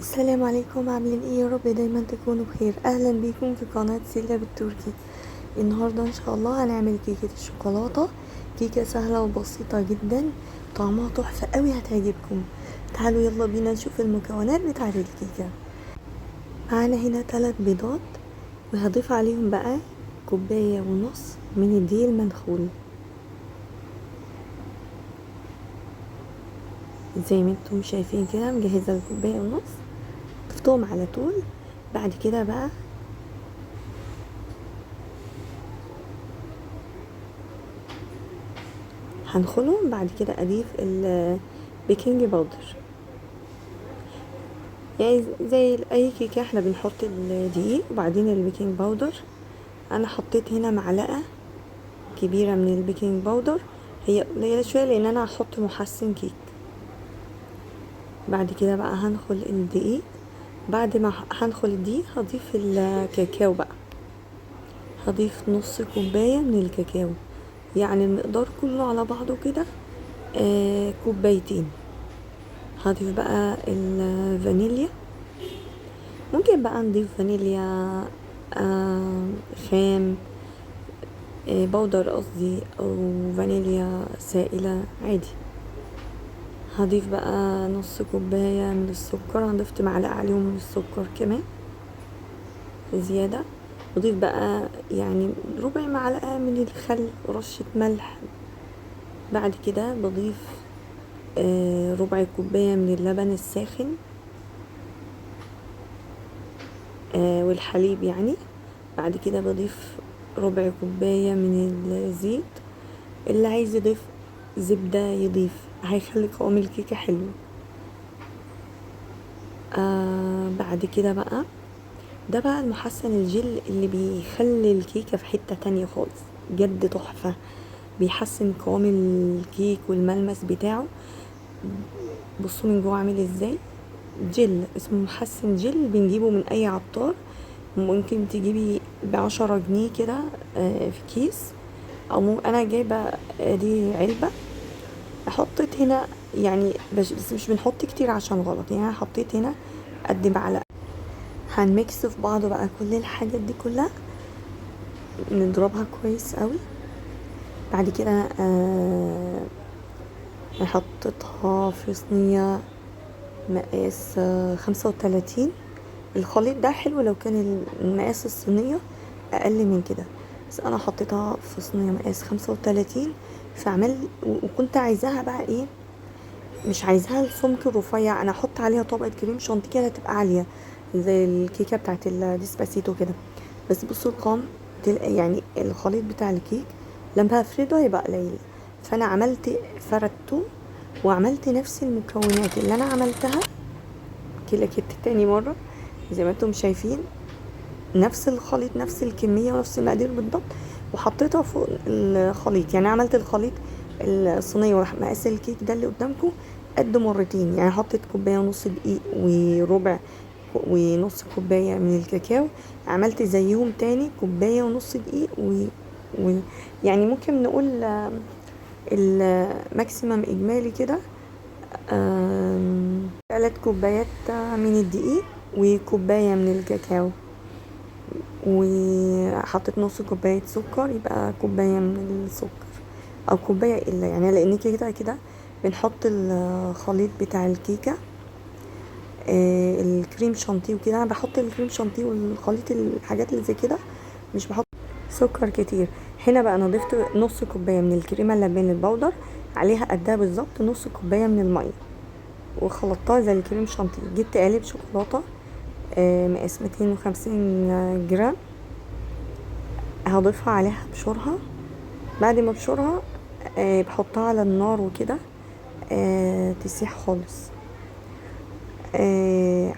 السلام عليكم، عاملين ايه؟ يا رب دايما تكونوا بخير. اهلا بيكم في قناة سيلا بالتركي. النهاردة ان شاء الله هنعمل كيكة الشوكولاتة. كيكة سهلة وبسيطة جدا، طعمها تحفة قوي، هتعجبكم. تعالوا يلا بينا نشوف المكونات بتاعة الكيكة. معانا هنا 3 بيضات، وهضيف عليهم بقى 1.5 كوباية من الدقيق المنخول. زي ما انتم شايفين كده مجهزة 1.5 كوباية، ضفتهم على طول. بعد كده بقى هنخلهم. بعد كده اضيف البيكنج باودر، يعني زي اي كيكه احنا بنحط الدقيق وبعدين البيكنج باودر. انا حطيت هنا معلقه كبيره من البيكنج باودر، هي قليله شويه لان انا هحط محسن كيك. بعد كده بقى هنخل الدقيق. بعد ما هنخل الدقيق هضيف الكاكاو بقى، هضيف نص كوبايه من الكاكاو، يعني المقدار كله على بعضه كده 2 كوباية. هضيف بقى الفانيليا، ممكن بقى نضيف فانيليا خام، بودر قصدي، او فانيليا سائلة عادي. هضيف بقى نص كوباية من السكر، انا ضفت معلقة عليهم من السكر كمان زيادة. بضيف بقى يعني ربع معلقة من الخل ورشة ملح. بعد كده بضيف ربع كوباية من اللبن الساخن والحليب يعني. بعد كده بضيف ربع كوباية من الزيت، اللي عايز يضيف زبدة يضيف، هيخلي قوام الكيكة حلو. بعد كده بقى ده بقى المحسن الجل اللي بيخلي الكيكة في حتة تانية خالص، جد تحفة، بيحسن قوام الكيك والملمس بتاعه. بصوا من جوه عامل ازاي، جل اسمه محسن جل، بنجيبه من اي عطار، ممكن تجيبي ب10 جنيه كده في كيس، او انا جايبه دي علبه. حطيت هنا يعني بس مش بنحط كتير عشان غلط، يعني حطيت هنا قد معلقه. هنميكس في بعض بقى كل الحاجات دي كلها، نضربها كويس قوي. بعد كده حطيتها في صينيه مقاس 35. الخليط ده حلو لو كان المقاس الصينيه اقل من كده، بس انا حطيتها في صينيه مقاس 35. فعمل وكنت عايزاها بقى ايه، مش عايزاها السمك الرفيع، انا احط عليها طبقه كريم شانتيه كده تبقى عاليه زي الكيكه بتاعت الديسباسيتو كده. بس بصوا القوام، يعني الخليط بتاع الكيك لما هفرده هيبقى قليل. فانا فردته وعملت نفس المكونات اللي انا عملتها كده تاني مره، زي ما انتم شايفين نفس الخليط نفس الكميه ونفس المقادير بالضبط، وحطيتها فوق الخليط. يعني عملت الخليط الصينيه مقاس الكيك ده اللي قدامكم قد مرتين، يعني حطيت كوبايه ونص دقيق وربع ونص كوبايه من الكاكاو، عملت زيهم تاني كوبايه ونص دقيق و... يعني ممكن نقول الماكسيمم اجمالي كده 3 كوبايات من الدقيق وكوبايه من الكاكاو، وحطيت نص كوباية سكر، يبقى كوباية من السكر او كوباية الا، يعني لان كده كده بنحط الخليط بتاع الكيكة الكريم شانتيه وكده. انا بحط الكريم شانتيه والخليط الحاجات اللي زي كده، مش بحط سكر كتير. هنا بقى انا ضفت نص كوباية من الكريمة اللباني البودر، عليها قدها بالظبط نص كوباية من المية، وخلطتها زي الكريم شانتيه. جبت قالب شوكولاتة مقاس 250 جرام، هضيفها عليها بشورها. بعد ما بشورها بحطها على النار وكده تسيح خالص.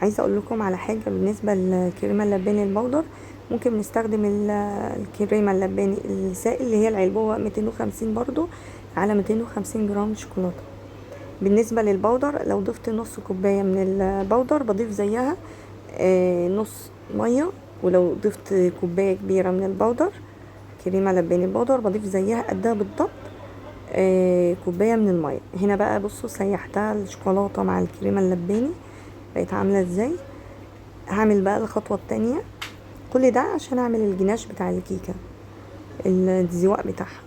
عايزه اقول لكم على حاجه بالنسبه للكريمه اللباني البودر، ممكن نستخدم الكريمه اللباني السائل اللي هي العلبوه 250 برضو على 250 جرام شوكولاته. بالنسبه للبودر لو ضفت نص كوبايه من البودر بضيف زيها نص ميه، ولو ضفت كوبايه كبيره من البودر كريمه لباني البودر بضيف زيها قدها بالضبط كوبايه من الميه. هنا بقى بصوا سيحتها الشوكولاته مع الكريمه اللباني بقت عامله ازاي. هعمل بقى الخطوه التانية، كل ده عشان اعمل الجناش بتاع الكيكه، الزواق بتاعها.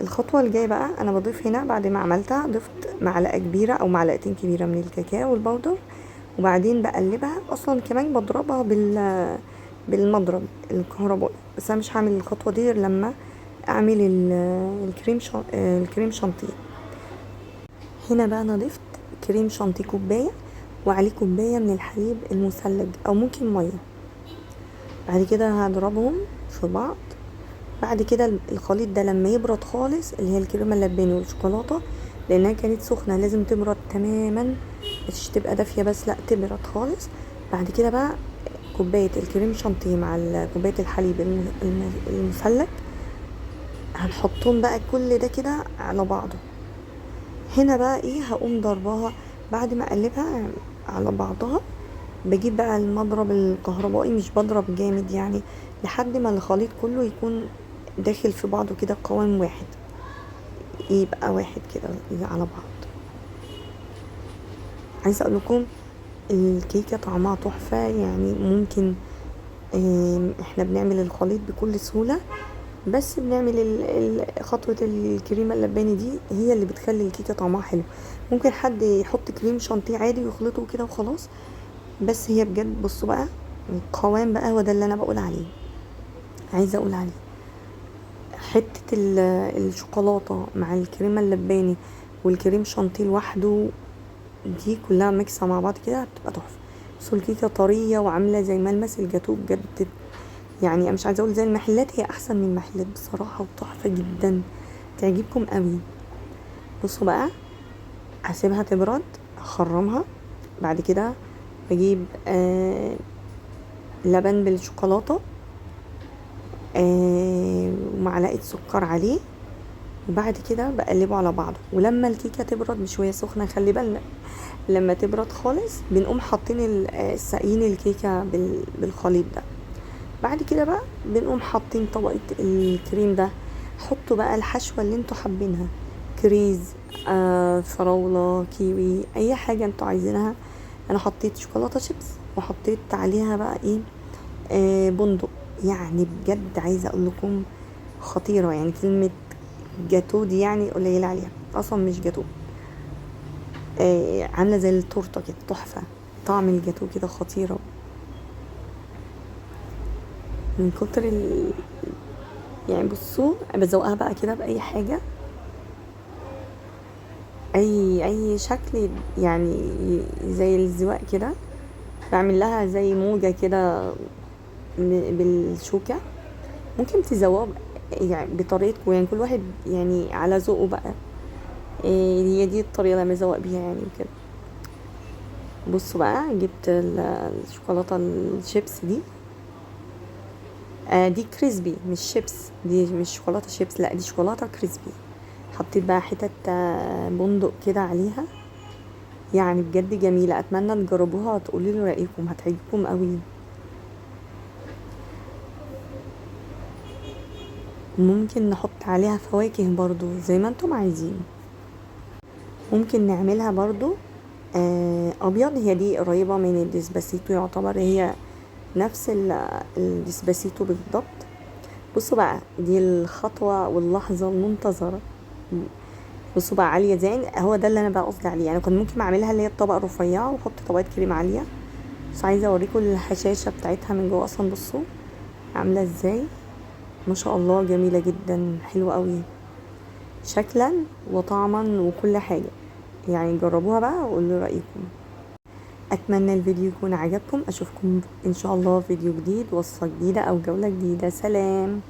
الخطوه الجايه بقى انا بضيف هنا، بعد ما عملتها ضفت معلقه كبيره او معلقتين كبيره من الكاكاو البودر، وبعدين بقلبها. اصلا كمان بضربها بالمضرب الكهربائي، بس انا مش هعمل الخطوه دي غير لما اعمل الكريم شانتيه. هنا بقى انا ضفت كريم شانتيه كوبايه، وعليه كوبايه من الحليب المثلج او ممكن ميه. بعد كده هضربهم في بعض. بعد كده الخليط ده لما يبرد خالص، اللي هي الكريمه اللباني والشوكولاته، لانها كانت سخنه لازم تبرد تماما، مش تبقى دافيه بس، لا تبرد خالص. بعد كده بقى كوبايه الكريم شانتيه مع كوبايه الحليب المثلج، هنحطهم بقى كل ده كده على بعضه. هنا بقى ايه، هقوم ضرباها بعد ما اقلبها على بعضها. بجيب بقى المضرب الكهربائي، مش بضرب جامد يعني، لحد ما الخليط كله يكون داخل في بعضه كده قوام واحد، يبقى واحد كده على بعض. عايزه اقول لكم الكيكه طعمها تحفه يعني. ممكن احنا بنعمل الخليط بكل سهوله، بس بنعمل خطوه الكريمه اللباني دي هي اللي بتخلي الكيكه طعمها حلو. ممكن حد يحط كريم شانتيه عادي ويخلطه كده وخلاص، بس هي بجد بصوا بقى القوام بقى هو ده اللي انا بقول عليه، عايزه اقول عليه. حته الشوكولاته مع الكريمه اللباني والكريم شانتيه لوحده، دي كلها ميكسه مع بعض كده بتبقى تحفه. بصوا الكيكه طريه وعامله زي ملمس الجاتوه بجد يعني. انا مش عايزه اقول زي المحلات، هي احسن من المحلات بصراحه، وتحفه جدا، تعجبكم قوي. بصوا بقى هسيبها تبرد، اخرمها. بعد كده بجيب لبن بالشوكولاته، ومعلقه سكر عليه، وبعد كده بقلبه على بعضه. ولما الكيكه تبرد، مش وهي سخنه، خلي بالنا لما تبرد خالص بنقوم حاطين ساقين الكيكه بالخليط ده. بعد كده بقى بنقوم حاطين طبقه الكريم ده. حطوا بقى الحشوه اللي انتوا حابينها، كريز، فراوله، كيوي، اي حاجه انتوا عايزينها. انا حطيت شوكولاته شيبس، وحطيت عليها بقى ايه، بندق. يعني بجد عايزه اقول لكم خطيره يعني. كلمه جاتو دي يعني قليله عليها، اصلا مش جاتو، عامله زي التورته كده، تحفه. طعم الجاتو كده خطيره من كتر يعني. بصوا بزوقها بقى كده باي حاجه، اي شكل يعني، زي الزواق كده. بعمل لها زي موجه كده بالشوكه. ممكن تزوقوا يعني بطريقتكم، يعني كل واحد يعني على ذوقه بقى. هي دي الطريقه اللي بزوق بيها يعني وكده. بصوا بقى جبت الشوكولاته الشيبس دي، دي كريسبي مش شيبس، دي مش شوكولاته شيبس، لا دي شوكولاته كريسبي. حطيت بقى حتت بندق كده عليها، يعني بجد جميله. اتمنى تجربوها وتقولوا لي رايكم، هتعجبكم قوي. ممكن نحط عليها فواكه برضو زي ما انتم عايزين. ممكن نعملها برضو ابيض. هي دي قريبه من الديسباسيتو، يعتبر هي نفس الديسباسيتو بالضبط. بصوا بقى دي الخطوه واللحظه المنتظره. بصوا بقى عاليه زين، هو ده اللي انا بقى قصدي عليه. يعني كنت ممكن اعملها اللي هي الطبقه الرفيعه واحط طبقه كريم عاليه، بس عايزه اوريكم الحشاشه بتاعتها من جوه اصلا. بصوا عامله ازاي، ما شاء الله، جميله جدا، حلوه قوي شكلا وطعما وكل حاجه. يعني جربوها بقى وقولوا رايكم. اتمنى الفيديو يكون عجبكم. اشوفكم ان شاء الله فيديو جديد، وصفه جديده او جوله جديده. سلام.